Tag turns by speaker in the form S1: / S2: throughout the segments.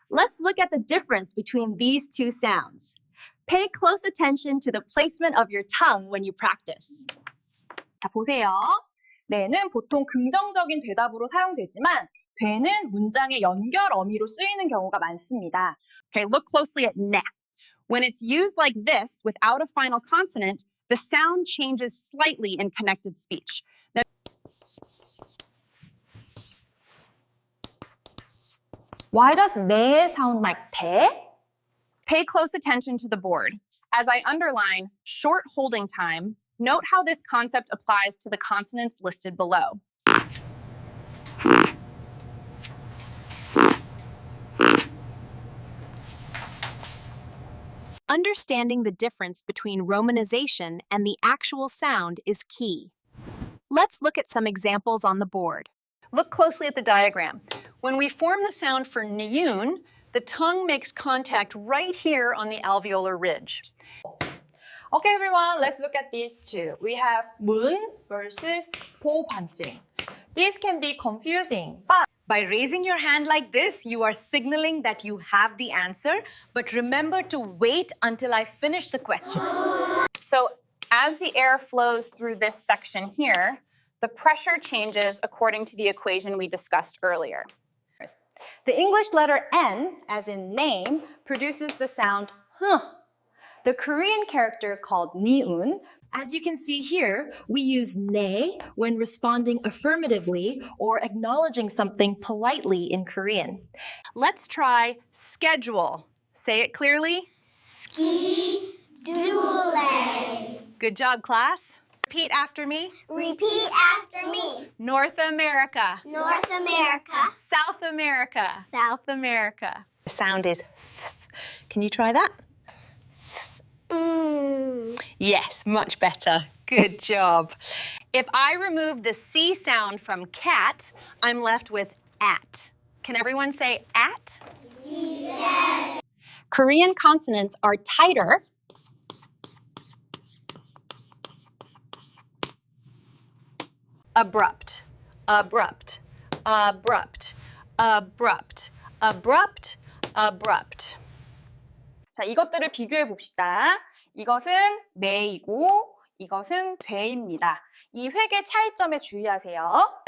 S1: Let's look at the difference between these two sounds. Pay close attention to the placement of your tongue when you practice.
S2: 자, 보세요. 네는 보통 긍정적인 대답으로 사용되지만 되는 문장의 연결 어미로 쓰이는 경우가 많습니다.
S3: Okay, look closely at ne. When it's used like this, without a final consonant, the sound changes slightly in connected speech.
S2: Why does 네 sound like 대?
S3: Pay close attention to the board. As I underline short holding time, note how this concept applies to the consonants listed below.
S1: Understanding the difference between romanization and the actual sound is key. Let's look at some examples on the board.
S4: Look closely at the diagram. When we form the sound for niun, the tongue makes contact right here on the alveolar ridge.
S2: Okay, everyone, let's look at these two. We have 문 versus 보반증. These can be confusing, but
S4: By raising your hand like this, you are signaling that you have the answer, but remember to wait until I finish the question.
S3: So as the air flows through this section here, the pressure changes according to the equation we discussed earlier.
S2: the English letter N, as in name, produces the sound huh. The Korean character called niun.
S1: As you can see here, we use ne when responding affirmatively or acknowledging something politely in Korean.
S3: Let's try schedule. Say it clearly.
S5: Ski dule.
S3: Good job, class. Repeat after me.
S5: Repeat after me.
S3: North America.
S5: North America.
S3: South America.
S5: South.
S3: America.
S4: The sound is th. Can you try that? Yes, much better. Good job. If I remove the C sound from cat, I'm left with at. Can everyone say at?
S1: Korean consonants are tighter
S4: Abrupt, abrupt, abrupt, abrupt, abrupt, abrupt.
S2: 자, 이것들을 비교해 봅시다. 이것은 네이고 이것은 되입니다. 이 획의 차이점에 주의하세요.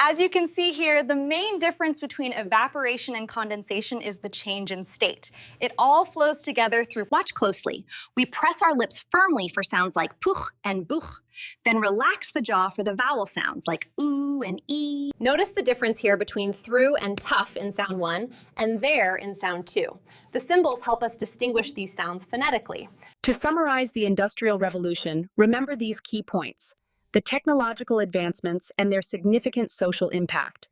S3: As you can see here, the main difference between evaporation and condensation is the change in state. It all flows together through, watch closely. We press our lips firmly for sounds like puch and buch, then relax the jaw for the vowel sounds like oo and e. Notice the difference here between through and tough in sound 1 and there in sound 2. The symbols help us distinguish these sounds phonetically.
S6: To summarize the Industrial Revolution, remember these key points: the technological advancements and their significant social impact.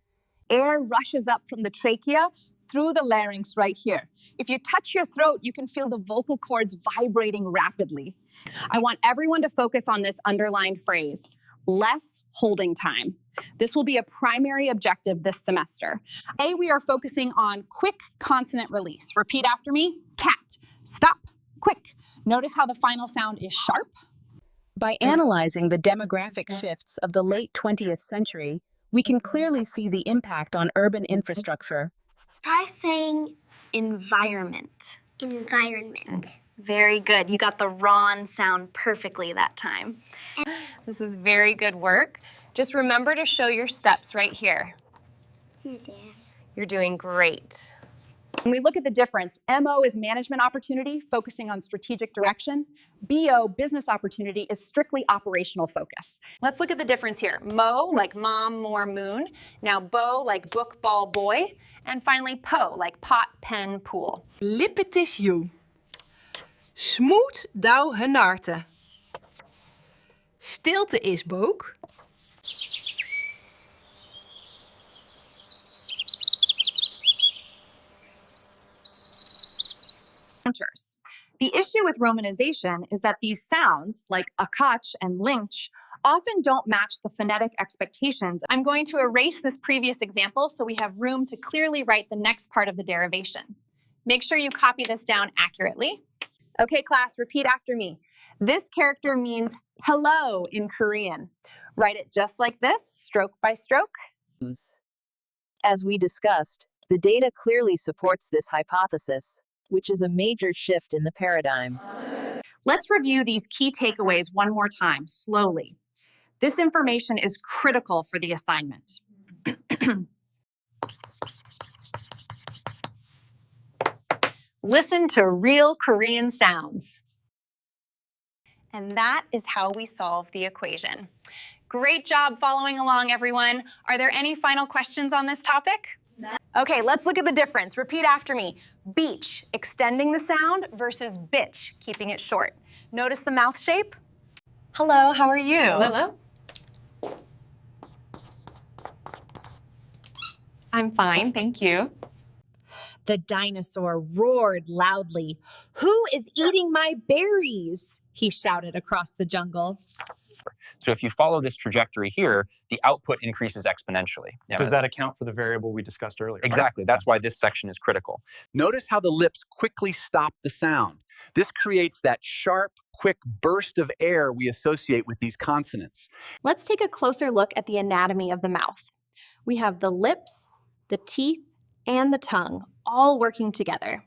S3: Air rushes up from the trachea through the larynx right here. If you touch your throat, you can feel the vocal cords vibrating rapidly. I want everyone to focus on this underlined phrase, less holding time. This will be a primary objective this semester. A, we are focusing on quick consonant release. Repeat after me, cat, stop, quick. Notice how the final sound is sharp.
S6: By analyzing the demographic shifts of the late 20th century, we can clearly see the impact on urban infrastructure.
S1: Try saying environment.
S5: Environment.
S1: Very good. You got the Ron sound perfectly that time.
S3: This is very good work. Just remember to show your steps right here. You're doing great. When we look at the difference, MO is management opportunity, focusing on strategic direction. BO, business opportunity, is strictly operational focus. Let's look at the difference here. Mo, like mom, more, moon. Now bo, like book, ball, boy. And finally po, like pot, pen, pool.
S7: Lippet is you. Smoet douw henarte. Stilte is boek.
S3: The issue with romanization is that these sounds, like akach and lynch, often don't match the phonetic expectations. I'm going to erase this previous example so we have room to clearly write the next part of the derivation. Make sure you copy this down accurately. Okay, class, repeat after me. This character means hello in Korean. Write it just like this, stroke by stroke.
S6: As we discussed,
S8: The data clearly supports this hypothesis, which is a major shift in the paradigm.
S2: Let's review these key takeaways one more time, slowly. This information is critical for the assignment.
S4: Listen to real Korean sounds. And that is how we solve the equation. Great job following along, everyone. Are there any final questions on this topic? Okay, let's look at the difference. Repeat after me. Beach, extending the sound, versus bitch, keeping it short. Notice the mouth shape? Hello, how are you?
S3: Hello.
S4: I'm fine, thank you.
S1: The dinosaur roared loudly. "Who is eating my berries?" he shouted across the jungle.
S9: So if you follow this trajectory here, the output increases exponentially.
S10: Does that account for the variable we discussed earlier?
S9: Exactly. That's why this section is critical.
S11: Notice how the lips quickly stop the sound. This creates that sharp, quick burst of air we associate with these consonants.
S1: Let's take a closer look at the anatomy of the mouth. We have the lips, the teeth, and the tongue all working together.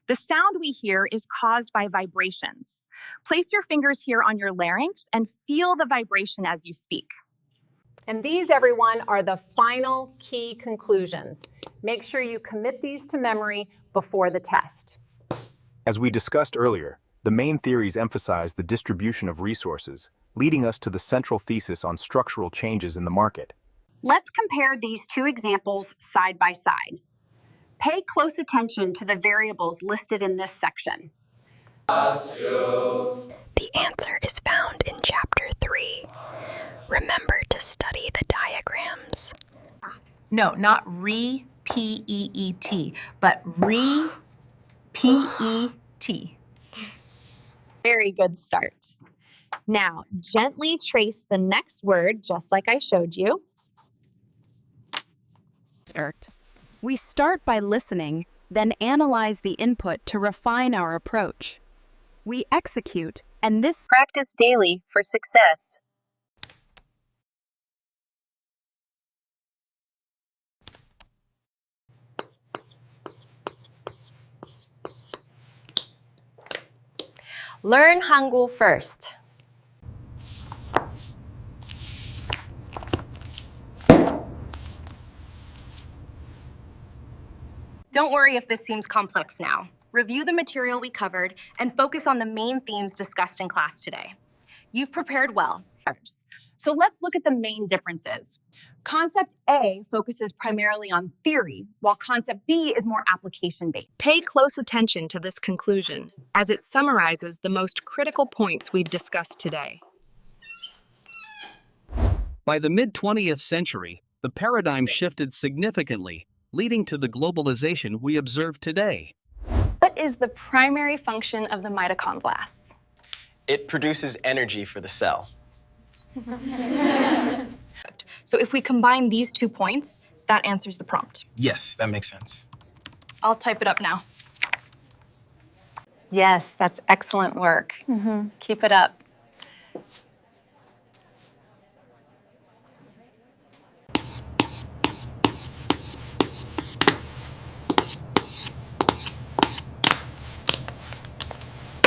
S2: The sound we hear is caused by vibrations. Place your fingers here on your larynx and feel the vibration as you speak.
S3: And these, everyone, are the final key conclusions. Make sure you commit these to memory before the test.
S10: As we discussed earlier, the main theories emphasize the distribution of resources, leading us to the central thesis on structural changes in the market.
S2: Let's compare these two examples side by side. Pay close attention to the variables listed in this section.
S12: The answer is found in Chapter 3. Remember to study the diagrams.
S2: No, not re-P-E-E-T, but re-P-E-T.
S1: Very good start. Now, gently trace the next word, just like I showed you.
S6: We start by listening, then analyze the input to refine our approach. We execute, and this
S8: Practice daily for success.
S3: Learn Hangul first.
S1: Don't worry if this seems complex now. Review the material we covered and focus on the main themes discussed in class today. You've prepared well.
S2: So let's look at the main differences. Concept A focuses primarily on theory, while concept B is more application-based.
S13: Pay close attention to this conclusion, as it summarizes the most critical points we've discussed today.
S14: By the mid-20th century, the paradigm shifted significantly, leading to the globalization we observe today.
S4: What is the primary function of the mitochondrias?
S15: It produces energy for the cell.
S1: So if we combine these 2 points, that answers the prompt.
S15: Yes, that makes sense.
S1: I'll type it up now.
S4: Yes, that's excellent work. Keep it up.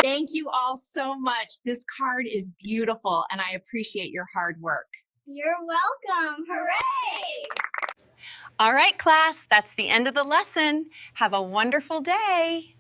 S2: Thank you all so much. This card is beautiful, and I appreciate your hard work.
S5: You're welcome. Hooray!
S4: All right, class, that's the end of the lesson. Have a wonderful day.